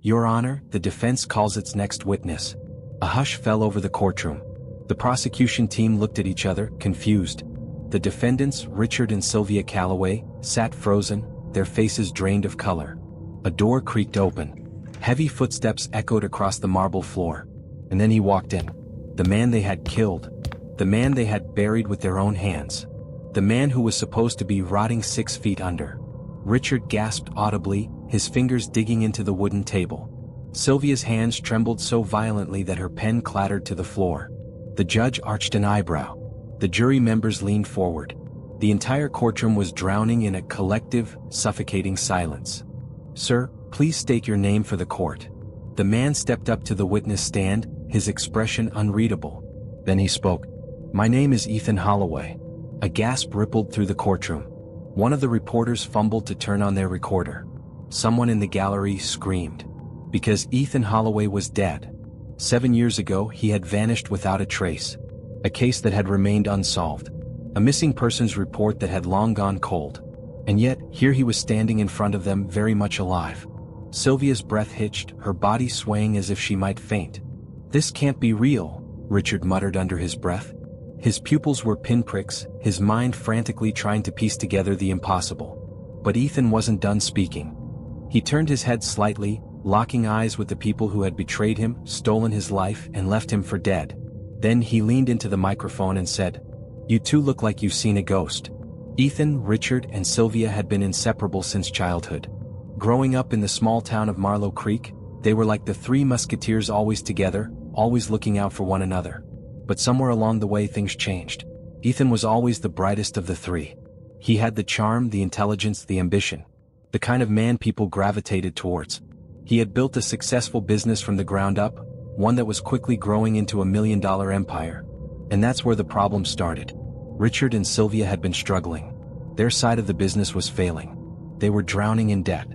Your Honor, the defense calls its next witness. A hush fell over the courtroom. The prosecution team looked at each other, confused. The defendants, Richard and Sylvia Calloway, sat frozen, their faces drained of color. A door creaked open. Heavy footsteps echoed across the marble floor. And then he walked in. The man they had killed. The man they had buried with their own hands. The man who was supposed to be rotting 6 feet under. Richard gasped audibly, his fingers digging into the wooden table. Sylvia's hands trembled so violently that her pen clattered to the floor. The judge arched an eyebrow. The jury members leaned forward. The entire courtroom was drowning in a collective, suffocating silence. Sir, please state your name for the court. The man stepped up to the witness stand, his expression unreadable. Then he spoke. My name is Ethan Holloway. A gasp rippled through the courtroom. One of the reporters fumbled to turn on their recorder. Someone in the gallery screamed. Because Ethan Holloway was dead. 7 years ago he had vanished without a trace. A case that had remained unsolved. A missing persons report that had long gone cold. And yet, here he was standing in front of them very much alive. Sylvia's breath hitched, her body swaying as if she might faint. This can't be real, Richard muttered under his breath. His pupils were pinpricks, his mind frantically trying to piece together the impossible. But Ethan wasn't done speaking. He turned his head slightly, locking eyes with the people who had betrayed him, stolen his life, and left him for dead. Then he leaned into the microphone and said, You two look like you've seen a ghost. Ethan, Richard, and Sylvia had been inseparable since childhood. Growing up in the small town of Marlow Creek, they were like the three musketeers, always together, always looking out for one another. But somewhere along the way things changed. Ethan was always the brightest of the three. He had the charm, the intelligence, the ambition. The kind of man people gravitated towards. He had built a successful business from the ground up, one that was quickly growing into $1 million empire. And that's where the problem started. Richard and Sylvia had been struggling. Their side of the business was failing. They were drowning in debt.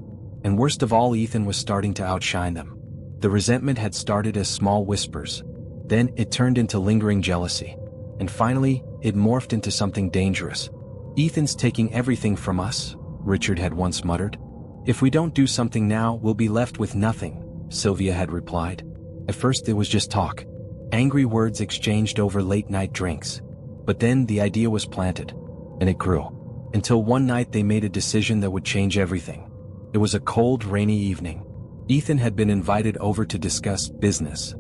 And worst of all, Ethan was starting to outshine them. The resentment had started as small whispers. Then it turned into lingering jealousy. And finally, it morphed into something dangerous. Ethan's taking everything from us, Richard had once muttered. If we don't do something now, we'll be left with nothing, Sylvia had replied. At first it was just talk. Angry words exchanged over late-night drinks. But then the idea was planted. And it grew. Until one night they made a decision that would change everything. It was a cold, rainy evening. Ethan had been invited over to discuss business.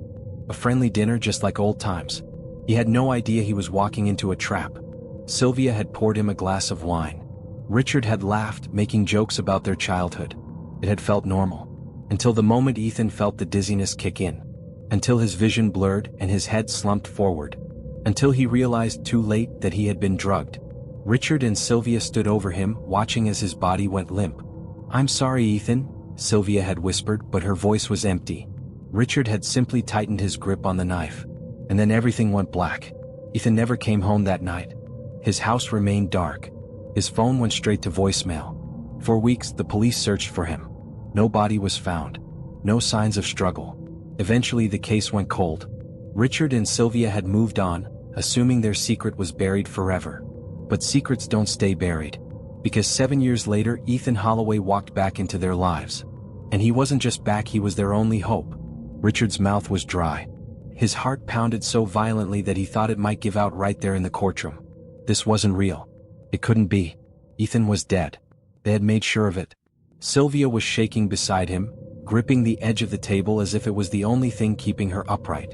A friendly dinner just like old times. He had no idea he was walking into a trap. Sylvia had poured him a glass of wine. Richard had laughed, making jokes about their childhood. It had felt normal. Until the moment Ethan felt the dizziness kick in. Until his vision blurred and his head slumped forward. Until he realized too late that he had been drugged. Richard and Sylvia stood over him, watching as his body went limp. I'm sorry, Ethan, Sylvia had whispered, but her voice was empty. Richard had simply tightened his grip on the knife. And then everything went black. Ethan never came home that night. His house remained dark. His phone went straight to voicemail. For weeks, the police searched for him. No body was found. No signs of struggle. Eventually, the case went cold. Richard and Sylvia had moved on, assuming their secret was buried forever. But secrets don't stay buried. Because 7 years later, Ethan Holloway walked back into their lives. And he wasn't just back, he was their only hope. Richard's mouth was dry. His heart pounded so violently that he thought it might give out right there in the courtroom. This wasn't real. It couldn't be. Ethan was dead. They had made sure of it. Sylvia was shaking beside him, gripping the edge of the table as if it was the only thing keeping her upright.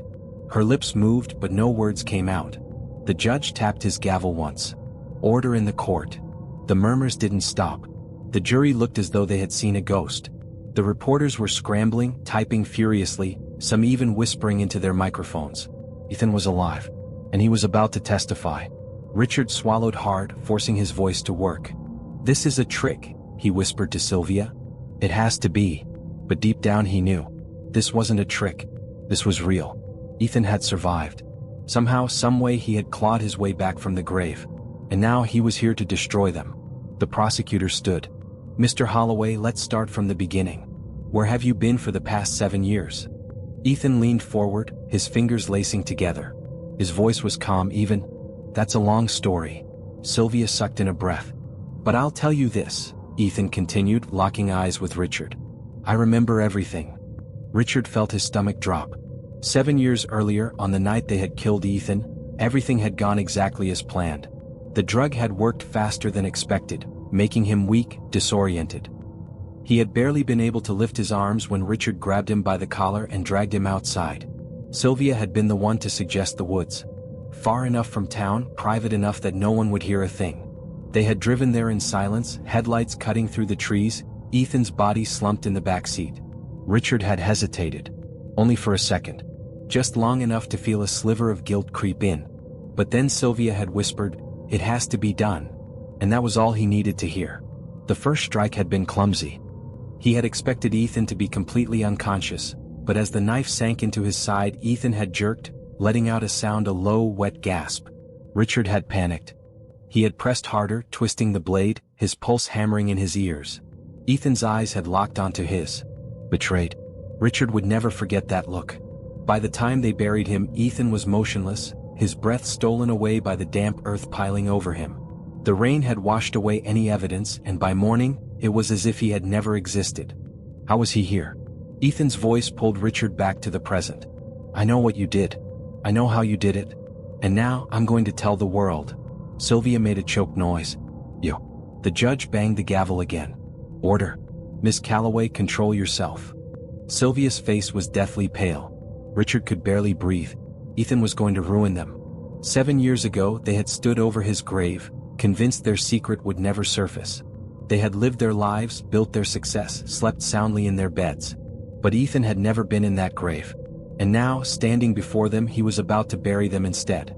Her lips moved, but no words came out. The judge tapped his gavel once. Order in the court. The murmurs didn't stop. The jury looked as though they had seen a ghost. The reporters were scrambling, typing furiously, some even whispering into their microphones. Ethan was alive. And he was about to testify. Richard swallowed hard, forcing his voice to work. This is a trick, he whispered to Sylvia. It has to be. But deep down he knew. This wasn't a trick. This was real. Ethan had survived. Somehow, someway he had clawed his way back from the grave. And now he was here to destroy them. The prosecutor stood. Mr. Holloway, let's start from the beginning. Where have you been for the past 7 years? Ethan leaned forward, his fingers lacing together. His voice was calm even. That's a long story. Sylvia sucked in a breath. But I'll tell you this, Ethan continued, locking eyes with Richard. I remember everything. Richard felt his stomach drop. 7 years earlier, on the night they had killed Ethan, everything had gone exactly as planned. The drug had worked faster than expected, making him weak, disoriented. He had barely been able to lift his arms when Richard grabbed him by the collar and dragged him outside. Sylvia had been the one to suggest the woods. Far enough from town, private enough that no one would hear a thing. They had driven there in silence, headlights cutting through the trees, Ethan's body slumped in the back seat. Richard had hesitated. Only for a second. Just long enough to feel a sliver of guilt creep in. But then Sylvia had whispered, "It has to be done." And that was all he needed to hear. The first strike had been clumsy. He had expected Ethan to be completely unconscious, but as the knife sank into his side, Ethan had jerked, letting out a low, wet gasp. Richard had panicked. He had pressed harder, twisting the blade, his pulse hammering in his ears. Ethan's eyes had locked onto his. Betrayed. Richard would never forget that look. By the time they buried him, Ethan was motionless, his breath stolen away by the damp earth piling over him. The rain had washed away any evidence, and by morning, it was as if he had never existed. How was he here? Ethan's voice pulled Richard back to the present. "I know what you did. I know how you did it. And now, I'm going to tell the world." Sylvia made a choked noise. "You." The judge banged the gavel again. "Order. Miss Calloway, control yourself." Sylvia's face was deathly pale. Richard could barely breathe. Ethan was going to ruin them. 7 years ago, they had stood over his grave, convinced their secret would never surface. They had lived their lives, built their success, slept soundly in their beds. But Ethan had never been in that grave. And now, standing before them, he was about to bury them instead.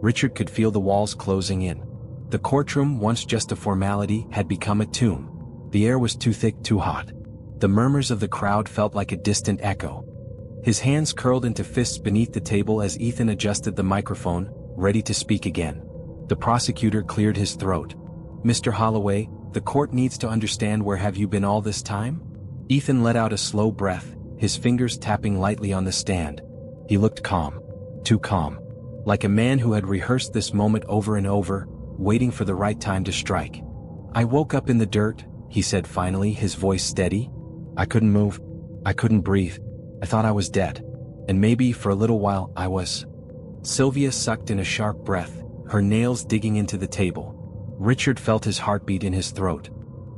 Richard could feel the walls closing in. The courtroom, once just a formality, had become a tomb. The air was too thick, too hot. The murmurs of the crowd felt like a distant echo. His hands curled into fists beneath the table as Ethan adjusted the microphone, ready to speak again. The prosecutor cleared his throat. "Mr. Holloway, the court needs to understand, where have you been all this time?" Ethan let out a slow breath, his fingers tapping lightly on the stand. He looked calm. Too calm. Like a man who had rehearsed this moment over and over, waiting for the right time to strike. "I woke up in the dirt," he said finally, his voice steady. "I couldn't move. I couldn't breathe. I thought I was dead. And maybe, for a little while, I was." Sylvia sucked in a sharp breath, her nails digging into the table. Richard felt his heartbeat in his throat.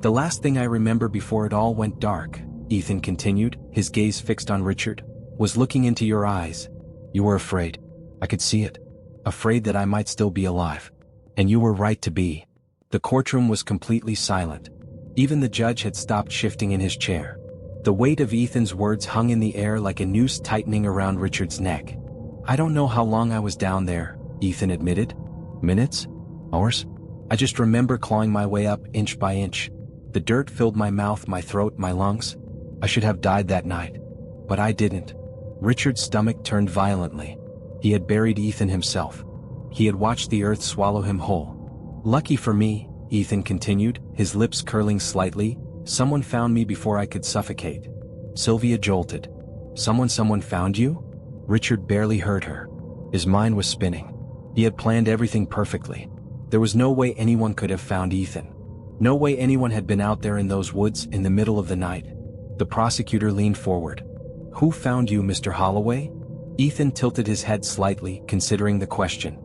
"The last thing I remember before it all went dark," Ethan continued, his gaze fixed on Richard, "was looking into your eyes. You were afraid. I could see it. Afraid that I might still be alive. And you were right to be." The courtroom was completely silent. Even the judge had stopped shifting in his chair. The weight of Ethan's words hung in the air like a noose tightening around Richard's neck. "I don't know how long I was down there," Ethan admitted. "Minutes? Hours? I just remember clawing my way up inch by inch. The dirt filled my mouth, my throat, my lungs. I should have died that night. But I didn't." Richard's stomach turned violently. He had buried Ethan himself. He had watched the earth swallow him whole. "Lucky for me," Ethan continued, his lips curling slightly, "someone found me before I could suffocate." Sylvia jolted. Someone found you?" Richard barely heard her. His mind was spinning. He had planned everything perfectly. There was no way anyone could have found Ethan. No way anyone had been out there in those woods in the middle of the night. The prosecutor leaned forward. "Who found you, Mr. Holloway?" Ethan tilted his head slightly, considering the question.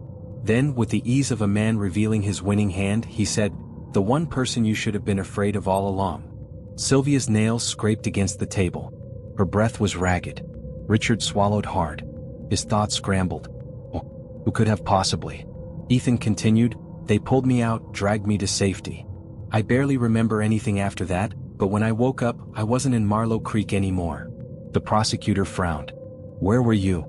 Then, with the ease of a man revealing his winning hand, he said, "The one person you should have been afraid of all along." Sylvia's nails scraped against the table. Her breath was ragged. Richard swallowed hard. His thoughts scrambled. "Oh, who could have possibly?" Ethan continued, "They pulled me out, dragged me to safety. I barely remember anything after that, but when I woke up, I wasn't in Marlow Creek anymore." The prosecutor frowned. "Where were you?"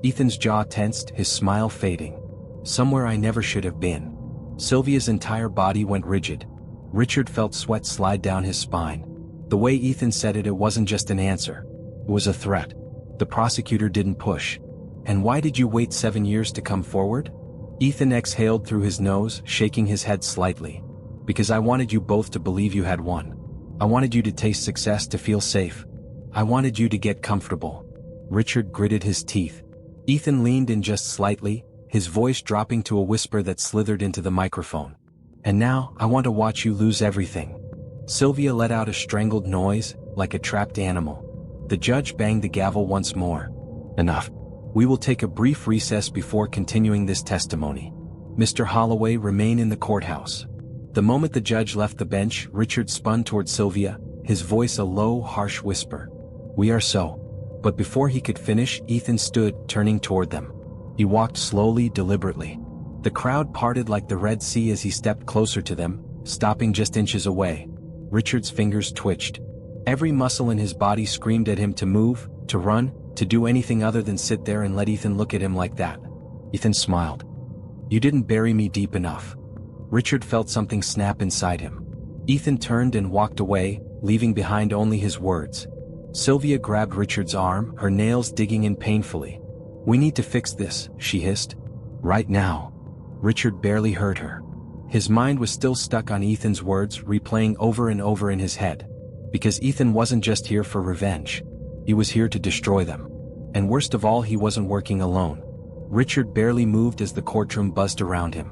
Ethan's jaw tensed, his smile fading. "Somewhere I never should have been." Sylvia's entire body went rigid. Richard felt sweat slide down his spine. The way Ethan said it, it wasn't just an answer. It was a threat. The prosecutor didn't push. "And why did you wait 7 years to come forward?" Ethan exhaled through his nose, shaking his head slightly. "Because I wanted you both to believe you had won. I wanted you to taste success, to feel safe. I wanted you to get comfortable." Richard gritted his teeth. Ethan leaned in just slightly, his voice dropping to a whisper that slithered into the microphone. "And now, I want to watch you lose everything." Sylvia let out a strangled noise, like a trapped animal. The judge banged the gavel once more. Enough. We will take a brief recess before continuing this testimony. Mr. Holloway, remain in the courthouse. The moment the judge left the bench, Richard spun toward Sylvia, his voice a low, harsh whisper. We are so. But before he could finish, Ethan stood, turning toward them. He walked slowly, deliberately. The crowd parted like the Red Sea as he stepped closer to them, stopping just inches away. Richard's fingers twitched. Every muscle in his body screamed at him to move, to run, to do anything other than sit there and let Ethan look at him like that. Ethan smiled. You didn't bury me deep enough. Richard felt something snap inside him. Ethan turned and walked away, leaving behind only his words. Sylvia grabbed Richard's arm, her nails digging in painfully. We need to fix this, she hissed. Right now. Richard barely heard her. His mind was still stuck on Ethan's words, replaying over and over in his head. Because Ethan wasn't just here for revenge. He was here to destroy them. And worst of all, he wasn't working alone. Richard barely moved as the courtroom buzzed around him.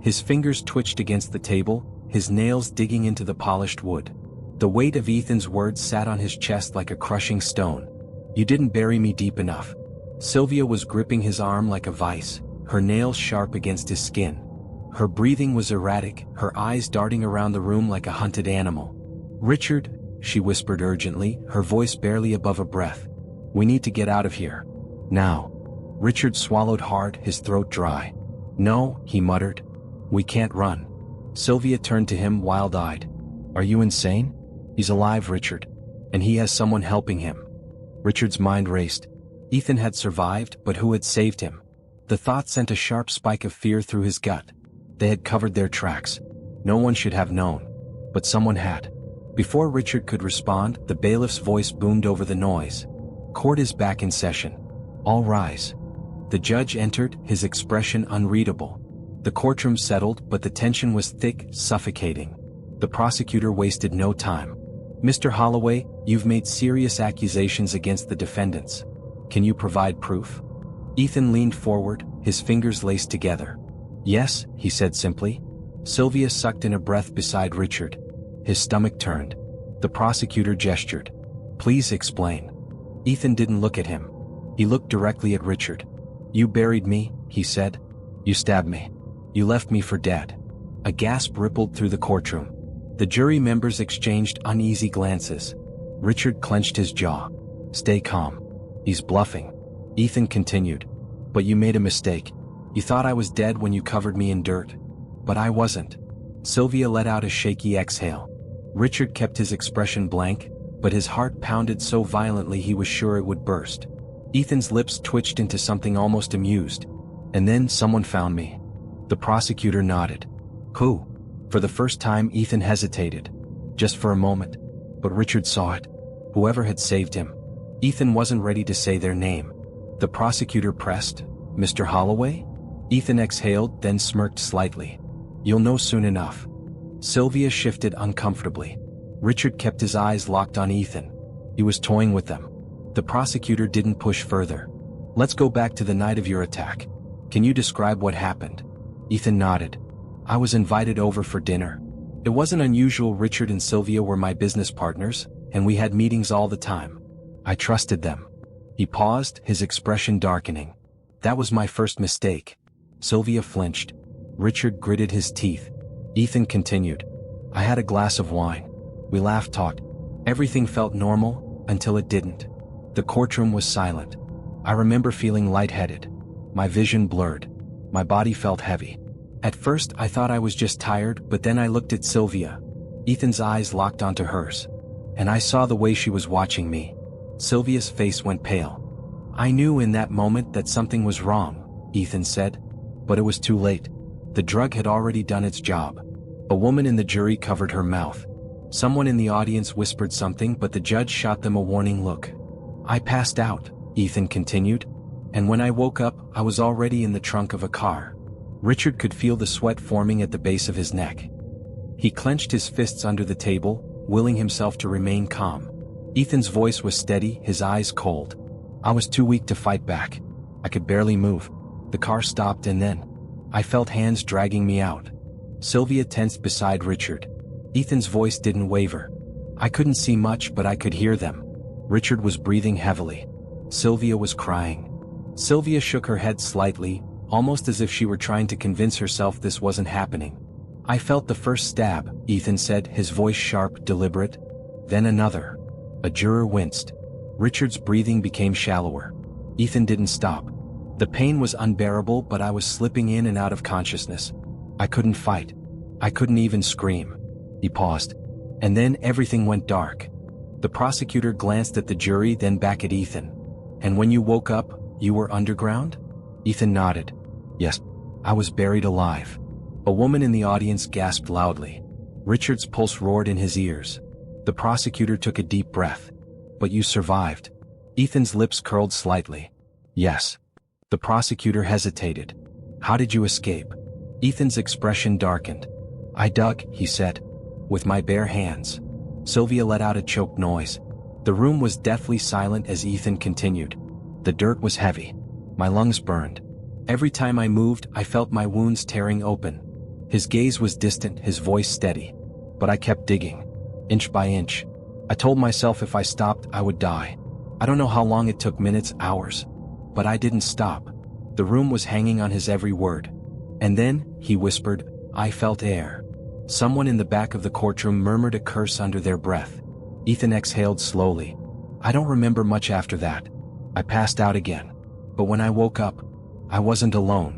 His fingers twitched against the table, his nails digging into the polished wood. The weight of Ethan's words sat on his chest like a crushing stone. You didn't bury me deep enough. Sylvia was gripping his arm like a vice, her nails sharp against his skin. Her breathing was erratic, her eyes darting around the room like a hunted animal. Richard, she whispered urgently, her voice barely above a breath. We need to get out of here. Now. Richard swallowed hard, his throat dry. No, he muttered. We can't run. Sylvia turned to him, wild-eyed. Are you insane? He's alive, Richard. And he has someone helping him. Richard's mind raced. Ethan had survived, but who had saved him? The thought sent a sharp spike of fear through his gut. They had covered their tracks. No one should have known. But someone had. Before Richard could respond, the bailiff's voice boomed over the noise. Court is back in session. All rise. The judge entered, his expression unreadable. The courtroom settled, but the tension was thick, suffocating. The prosecutor wasted no time. Mr. Holloway, you've made serious accusations against the defendants. Can you provide proof? Ethan leaned forward, his fingers laced together. Yes, he said simply. Sylvia sucked in a breath beside Richard. His stomach turned. The prosecutor gestured. Please explain. Ethan didn't look at him. He looked directly at Richard. You buried me, he said. You stabbed me. You left me for dead. A gasp rippled through the courtroom. The jury members exchanged uneasy glances. Richard clenched his jaw. Stay calm. He's bluffing. Ethan continued. But you made a mistake. You thought I was dead when you covered me in dirt. But I wasn't. Sylvia let out a shaky exhale. Richard kept his expression blank, but his heart pounded so violently he was sure it would burst. Ethan's lips twitched into something almost amused. And then someone found me. The prosecutor nodded. Who? For the first time, Ethan hesitated. Just for a moment. But Richard saw it. Whoever had saved him. Ethan wasn't ready to say their name. The prosecutor pressed. Mr. Holloway? Ethan exhaled, then smirked slightly. You'll know soon enough. Sylvia shifted uncomfortably. Richard kept his eyes locked on Ethan. He was toying with them. The prosecutor didn't push further. Let's go back to the night of your attack. Can you describe what happened? Ethan nodded. I was invited over for dinner. It wasn't unusual. Richard and Sylvia were my business partners, and we had meetings all the time. I trusted them. He paused, his expression darkening. That was my first mistake. Sylvia flinched. Richard gritted his teeth. Ethan continued. I had a glass of wine. We laughed, talked. Everything felt normal, until it didn't. The courtroom was silent. I remember feeling lightheaded. My vision blurred. My body felt heavy. At first I thought I was just tired, but then I looked at Sylvia. Ethan's eyes locked onto hers. And I saw the way she was watching me. Sylvia's face went pale. I knew in that moment that something was wrong, Ethan said. But it was too late. The drug had already done its job. A woman in the jury covered her mouth. Someone in the audience whispered something, but the judge shot them a warning look. I passed out, Ethan continued. And when I woke up, I was already in the trunk of a car. Richard could feel the sweat forming at the base of his neck. He clenched his fists under the table, willing himself to remain calm. Ethan's voice was steady, his eyes cold. I was too weak to fight back. I could barely move. The car stopped and then I felt hands dragging me out. Sylvia tensed beside Richard. Ethan's voice didn't waver. I couldn't see much, but I could hear them. Richard was breathing heavily. Sylvia was crying. Sylvia shook her head slightly, almost as if she were trying to convince herself this wasn't happening. I felt the first stab, Ethan said, his voice sharp, deliberate. Then another. A juror winced. Richard's breathing became shallower. Ethan didn't stop. The pain was unbearable, but I was slipping in and out of consciousness. I couldn't fight. I couldn't even scream. He paused. And then everything went dark. The prosecutor glanced at the jury, then back at Ethan. And when you woke up, you were underground? Ethan nodded. Yes, I was buried alive. A woman in the audience gasped loudly. Richard's pulse roared in his ears. The prosecutor took a deep breath. But you survived. Ethan's lips curled slightly. Yes. The prosecutor hesitated. How did you escape? Ethan's expression darkened. I dug, he said. With my bare hands. Sylvia let out a choked noise. The room was deathly silent as Ethan continued. The dirt was heavy. My lungs burned. Every time I moved, I felt my wounds tearing open. His gaze was distant, his voice steady. But I kept digging. Inch by inch. I told myself if I stopped, I would die. I don't know how long it took, minutes, hours. But I didn't stop. The room was hanging on his every word. And then, he whispered, I felt air. Someone in the back of the courtroom murmured a curse under their breath. Ethan exhaled slowly. I don't remember much after that. I passed out again. But when I woke up, I wasn't alone.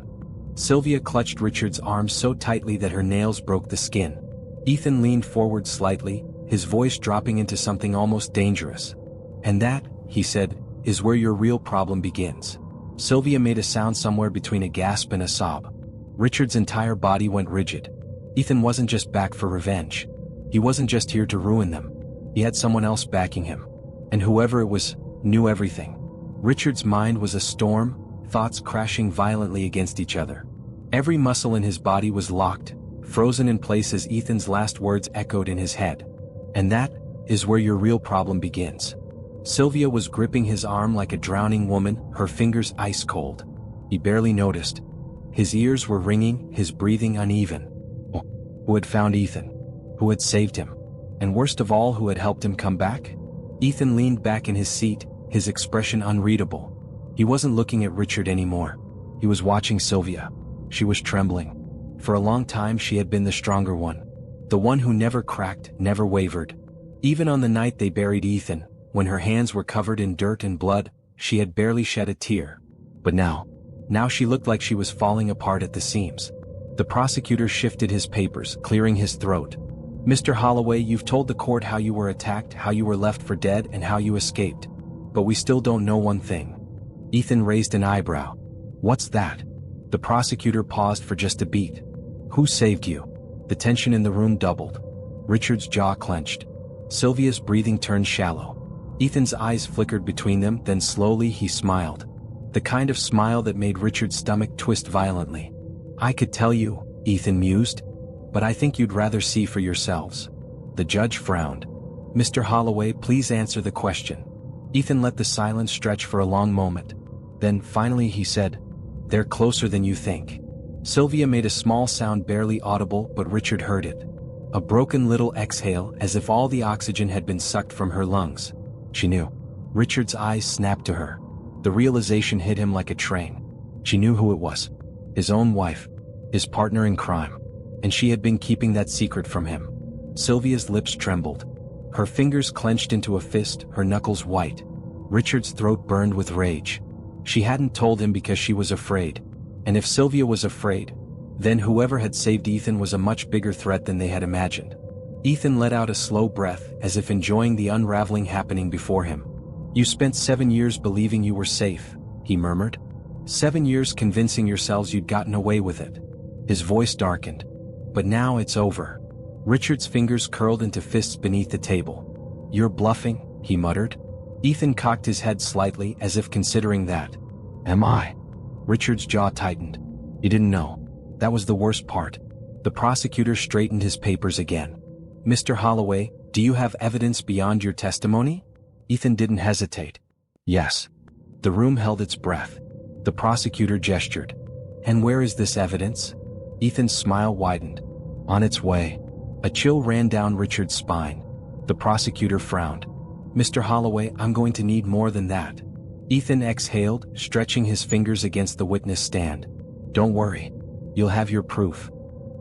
Sylvia clutched Richard's arm so tightly that her nails broke the skin. Ethan leaned forward slightly, his voice dropping into something almost dangerous. And that, he said, is where your real problem begins. Sylvia made a sound somewhere between a gasp and a sob. Richard's entire body went rigid. Ethan wasn't just back for revenge. He wasn't just here to ruin them. He had someone else backing him. And whoever it was, knew everything. Richard's mind was a storm, thoughts crashing violently against each other. Every muscle in his body was locked, frozen in place as Ethan's last words echoed in his head. And that is where your real problem begins. Sylvia was gripping his arm like a drowning woman, her fingers ice cold. He barely noticed. His ears were ringing, his breathing uneven. Who had found Ethan? Who had saved him? And worst of all, who had helped him come back? Ethan leaned back in his seat, his expression unreadable. He wasn't looking at Richard anymore. He was watching Sylvia. She was trembling. For a long time she had been the stronger one. The one who never cracked, never wavered. Even on the night they buried Ethan, when her hands were covered in dirt and blood, she had barely shed a tear. But now she looked like she was falling apart at the seams. The prosecutor shifted his papers, clearing his throat. Mr. Holloway, you've told the court how you were attacked, how you were left for dead, and how you escaped. But we still don't know one thing. Ethan raised an eyebrow. What's that? The prosecutor paused for just a beat. Who saved you? The tension in the room doubled. Richard's jaw clenched. Sylvia's breathing turned shallow. Ethan's eyes flickered between them, then slowly he smiled. The kind of smile that made Richard's stomach twist violently. I could tell you, Ethan mused, but I think you'd rather see for yourselves. The judge frowned. Mr. Holloway, please answer the question. Ethan let the silence stretch for a long moment. Then, finally he said, they're closer than you think. Sylvia made a small sound barely audible, but Richard heard it. A broken little exhale, as if all the oxygen had been sucked from her lungs. She knew. Richard's eyes snapped to her. The realization hit him like a train. She knew who it was. His own wife. His partner in crime. And she had been keeping that secret from him. Sylvia's lips trembled. Her fingers clenched into a fist, her knuckles white. Richard's throat burned with rage. She hadn't told him because she was afraid. And if Sylvia was afraid, then whoever had saved Ethan was a much bigger threat than they had imagined. Ethan let out a slow breath, as if enjoying the unraveling happening before him. You spent 7 years believing you were safe, he murmured. 7 years convincing yourselves you'd gotten away with it. His voice darkened. But now it's over. Richard's fingers curled into fists beneath the table. You're bluffing, he muttered. Ethan cocked his head slightly, as if considering that. Am I? Richard's jaw tightened. He didn't know. That was the worst part. The prosecutor straightened his papers again. Mr. Holloway, do you have evidence beyond your testimony? Ethan didn't hesitate. Yes. The room held its breath. The prosecutor gestured. And where is this evidence? Ethan's smile widened. On its way. A chill ran down Richard's spine. The prosecutor frowned. "Mr. Holloway, I'm going to need more than that." Ethan exhaled, stretching his fingers against the witness stand. "Don't worry. You'll have your proof."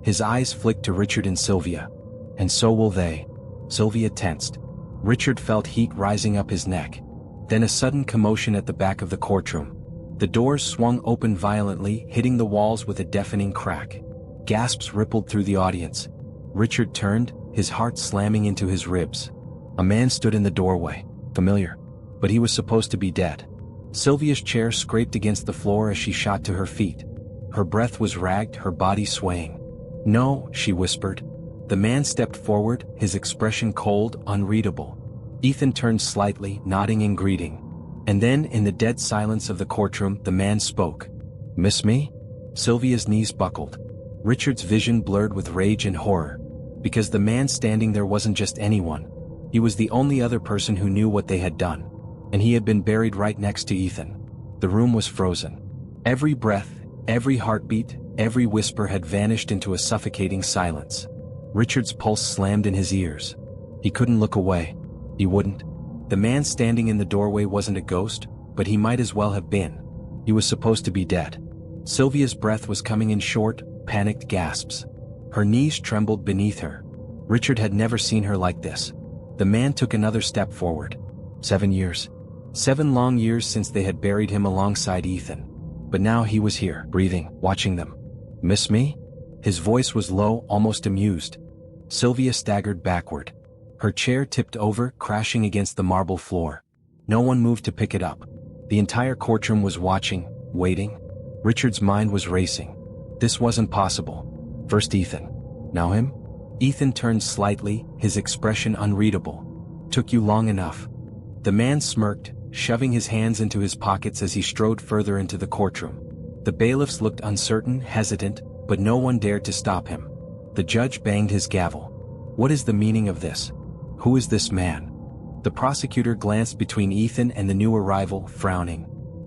His eyes flicked to Richard and Sylvia. "And so will they." Sylvia tensed. Richard felt heat rising up his neck. Then a sudden commotion at the back of the courtroom. The doors swung open violently, hitting the walls with a deafening crack. Gasps rippled through the audience. Richard turned, his heart slamming into his ribs. A man stood in the doorway, familiar, but he was supposed to be dead. Sylvia's chair scraped against the floor as she shot to her feet. Her breath was ragged, her body swaying. "No," she whispered. The man stepped forward, his expression cold, unreadable. Ethan turned slightly, nodding in greeting. And then, in the dead silence of the courtroom, the man spoke. "Miss me?" Sylvia's knees buckled. Richard's vision blurred with rage and horror. Because the man standing there wasn't just anyone. He was the only other person who knew what they had done. And he had been buried right next to Ethan. The room was frozen. Every breath, every heartbeat, every whisper had vanished into a suffocating silence. Richard's pulse slammed in his ears. He couldn't look away. He wouldn't. The man standing in the doorway wasn't a ghost, but he might as well have been. He was supposed to be dead. Sylvia's breath was coming in short, panicked gasps. Her knees trembled beneath her. Richard had never seen her like this. The man took another step forward. 7 years. 7 long years since they had buried him alongside Ethan. But now he was here, breathing, watching them. "Miss me?" His voice was low, almost amused. Sylvia staggered backward. Her chair tipped over, crashing against the marble floor. No one moved to pick it up. The entire courtroom was watching, waiting. Richard's mind was racing. This wasn't possible. First Ethan. Now him? Ethan turned slightly, his expression unreadable. "Took you long enough." The man smirked, shoving his hands into his pockets as he strode further into the courtroom. The bailiffs looked uncertain, hesitant, but no one dared to stop him. The judge banged his gavel. "What is the meaning of this? Who is this man?" The prosecutor glanced between Ethan and the new arrival, frowning.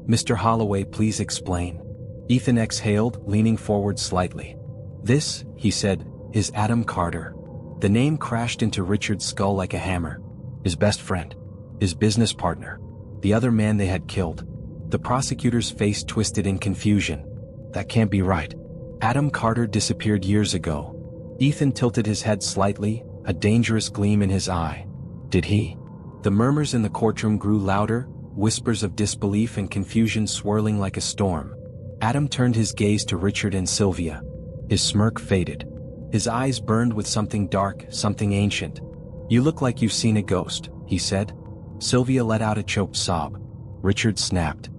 "Mr. Holloway, please explain." Ethan exhaled, leaning forward slightly. "This," he said, "is Adam Carter." The name crashed into Richard's skull like a hammer. His best friend. His business partner. The other man they had killed. The prosecutor's face twisted in confusion. "That can't be right. Adam Carter disappeared years ago." Ethan tilted his head slightly, a dangerous gleam in his eye. "Did he?" The murmurs in the courtroom grew louder, whispers of disbelief and confusion swirling like a storm. Adam turned his gaze to Richard and Sylvia. His smirk faded. His eyes burned with something dark, something ancient. "You look like you've seen a ghost," he said. Sylvia let out a choked sob. Richard snapped.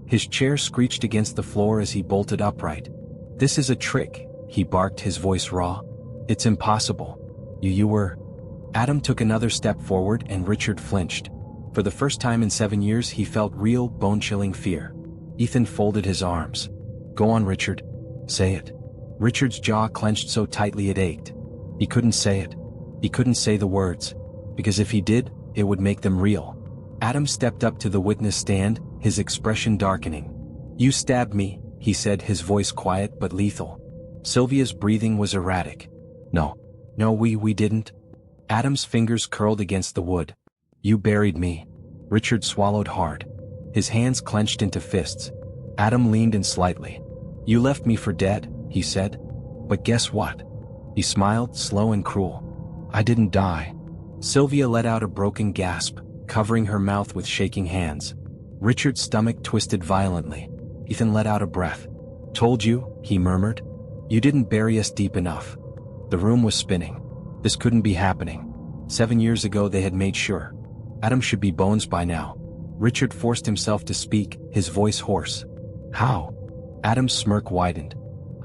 His chair screeched against the floor as he bolted upright. "This is a trick," he barked, his voice raw. "It's impossible. You were..." Adam took another step forward and Richard flinched. For the first time in 7 years he felt real, bone-chilling fear. Ethan folded his arms. "Go on, Richard. Say it." Richard's jaw clenched so tightly it ached. He couldn't say it. He couldn't say the words. Because if he did, it would make them real. Adam stepped up to the witness stand, his expression darkening. "You stabbed me," he said, his voice quiet but lethal. Sylvia's breathing was erratic. No, we didn't." Adam's fingers curled against the wood. "You buried me." Richard swallowed hard. His hands clenched into fists. Adam leaned in slightly. "You left me for dead," he said. "But guess what?" He smiled, slow and cruel. "I didn't die." Sylvia let out a broken gasp, covering her mouth with shaking hands. Richard's stomach twisted violently. Ethan let out a breath. "Told you," he murmured. "You didn't bury us deep enough." The room was spinning. This couldn't be happening. 7 years ago they had made sure. Adam should be bones by now. Richard forced himself to speak, his voice hoarse. "How?" Adam's smirk widened.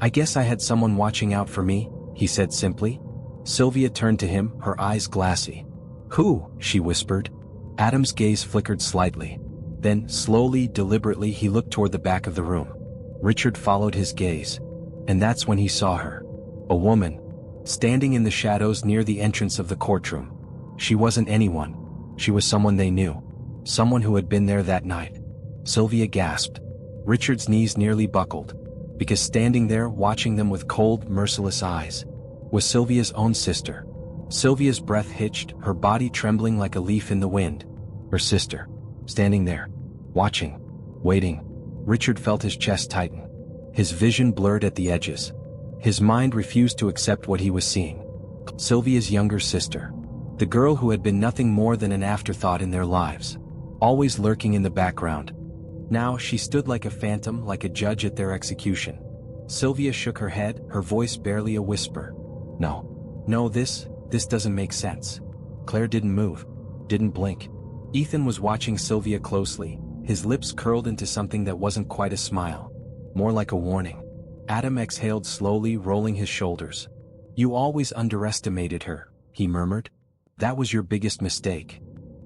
"I guess I had someone watching out for me," he said simply. Sylvia turned to him, her eyes glassy. "Who?" she whispered. Adam's gaze flickered slightly. Then, slowly, deliberately, he looked toward the back of the room. Richard followed his gaze. And that's when he saw her. A woman. Standing in the shadows near the entrance of the courtroom. She wasn't anyone. She was someone they knew. Someone who had been there that night. Sylvia gasped. Richard's knees nearly buckled. Because standing there, watching them with cold, merciless eyes, was Sylvia's own sister. Sylvia's breath hitched, her body trembling like a leaf in the wind. Her sister. Standing there. Watching. Waiting. Richard felt his chest tighten. His vision blurred at the edges. His mind refused to accept what he was seeing. Sylvia's younger sister. The girl who had been nothing more than an afterthought in their lives. Always lurking in the background. Now she stood like a phantom, like a judge at their execution. Sylvia shook her head, her voice barely a whisper. No, this doesn't make sense. Claire didn't move. Didn't blink. Ethan was watching Sylvia closely, his lips curled into something that wasn't quite a smile. More like a warning. Adam exhaled slowly, rolling his shoulders. You always underestimated her, he murmured. That was your biggest mistake.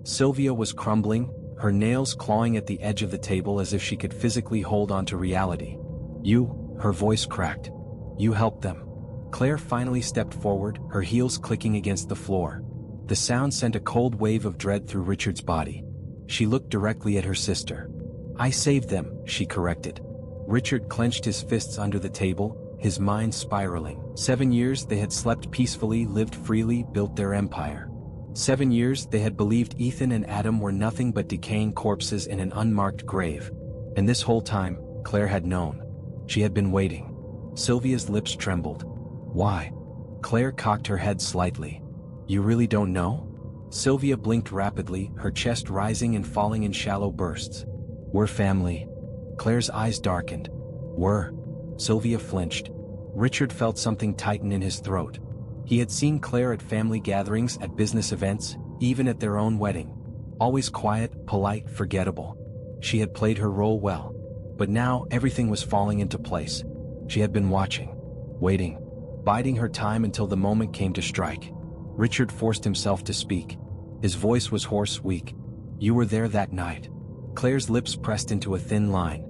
Sylvia was crumbling, her nails clawing at the edge of the table as if she could physically hold on to reality. Her voice cracked. You helped them. Claire finally stepped forward, her heels clicking against the floor. The sound sent a cold wave of dread through Richard's body. She looked directly at her sister. I saved them, she corrected. Richard clenched his fists under the table, his mind spiraling. 7 years they had slept peacefully, lived freely, built their empire. 7 years they had believed Ethan and Adam were nothing but decaying corpses in an unmarked grave. And this whole time, Claire had known. She had been waiting. Sylvia's lips trembled. Why? Claire cocked her head slightly. You really don't know? Sylvia blinked rapidly, her chest rising and falling in shallow bursts. We're family. Claire's eyes darkened. We're. Sylvia flinched. Richard felt something tighten in his throat. He had seen Claire at family gatherings, at business events, even at their own wedding. Always quiet, polite, forgettable. She had played her role well. But now everything was falling into place. She had been watching. Waiting. Biding her time until the moment came to strike. Richard forced himself to speak. His voice was hoarse, weak. You were there that night. Claire's lips pressed into a thin line.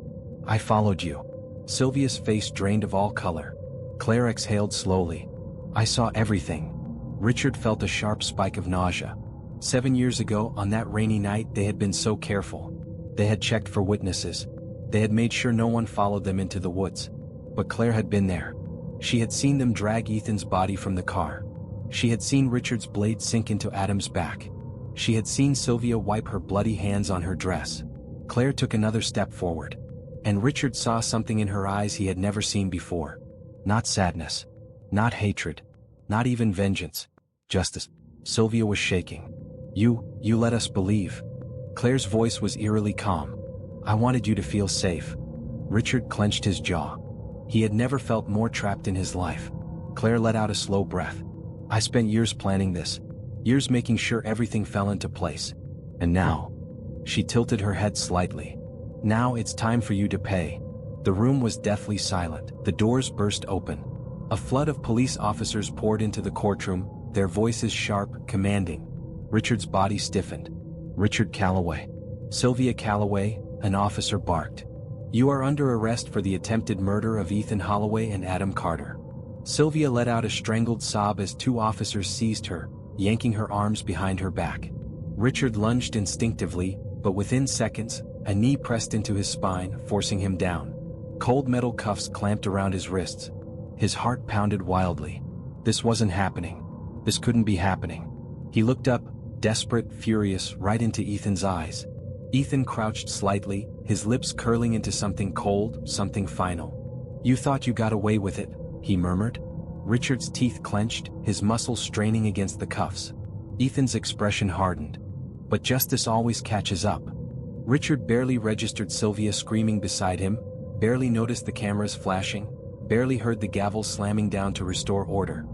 I followed you. Sylvia's face drained of all color. Claire exhaled slowly. I saw everything. Richard felt a sharp spike of nausea. 7 years ago, on that rainy night, they had been so careful. They had checked for witnesses. They had made sure no one followed them into the woods. But Claire had been there. She had seen them drag Ethan's body from the car. She had seen Richard's blade sink into Adam's back. She had seen Sylvia wipe her bloody hands on her dress. Claire took another step forward. And Richard saw something in her eyes he had never seen before. Not sadness. Not hatred. Not even vengeance. Justice. Sylvia was shaking. You let us believe. Claire's voice was eerily calm. I wanted you to feel safe. Richard clenched his jaw. He had never felt more trapped in his life. Claire let out a slow breath. I spent years planning this. Years making sure everything fell into place. And now. She tilted her head slightly. Now it's time for you to pay. The room was deathly silent. The doors burst open. A flood of police officers poured into the courtroom, their voices sharp, commanding. Richard's body stiffened. Richard Calloway. Sylvia Calloway, an officer barked. You are under arrest for the attempted murder of Ethan Holloway and Adam Carter. Sylvia let out a strangled sob as 2 officers seized her, yanking her arms behind her back. Richard lunged instinctively, but within seconds, a knee pressed into his spine, forcing him down. Cold metal cuffs clamped around his wrists. His heart pounded wildly. This wasn't happening. This couldn't be happening. He looked up, desperate, furious, right into Ethan's eyes. Ethan crouched slightly, his lips curling into something cold, something final. You thought you got away with it, he murmured. Richard's teeth clenched, his muscles straining against the cuffs. Ethan's expression hardened. But justice always catches up. Richard barely registered Sylvia screaming beside him, barely noticed the cameras flashing, barely heard the gavel slamming down to restore order.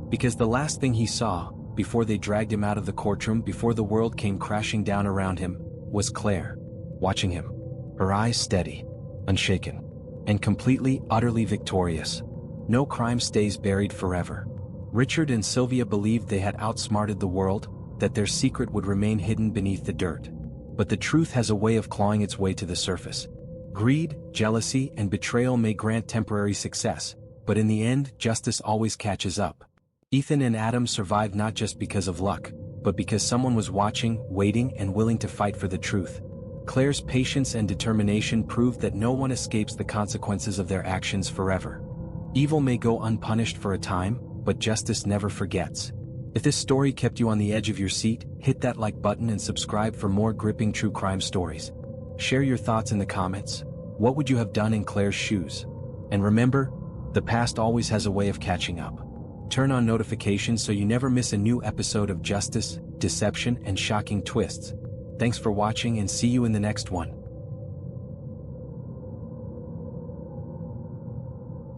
Because the last thing he saw, before they dragged him out of the courtroom, before the world came crashing down around him, was Claire, watching him. Her eyes steady, unshaken, and completely, utterly victorious. No crime stays buried forever. Richard and Sylvia believed they had outsmarted the world, that their secret would remain hidden beneath the dirt. But the truth has a way of clawing its way to the surface. Greed, jealousy, and betrayal may grant temporary success, but in the end, justice always catches up. Ethan and Adam survived not just because of luck, but because someone was watching, waiting, and willing to fight for the truth. Claire's patience and determination proved that no one escapes the consequences of their actions forever. Evil may go unpunished for a time, but justice never forgets. If this story kept you on the edge of your seat, hit that like button and subscribe for more gripping true crime stories. Share your thoughts in the comments. What would you have done in Claire's shoes? And remember, the past always has a way of catching up. Turn on notifications so you never miss a new episode of justice, deception, and shocking twists. Thanks for watching and see you in the next one.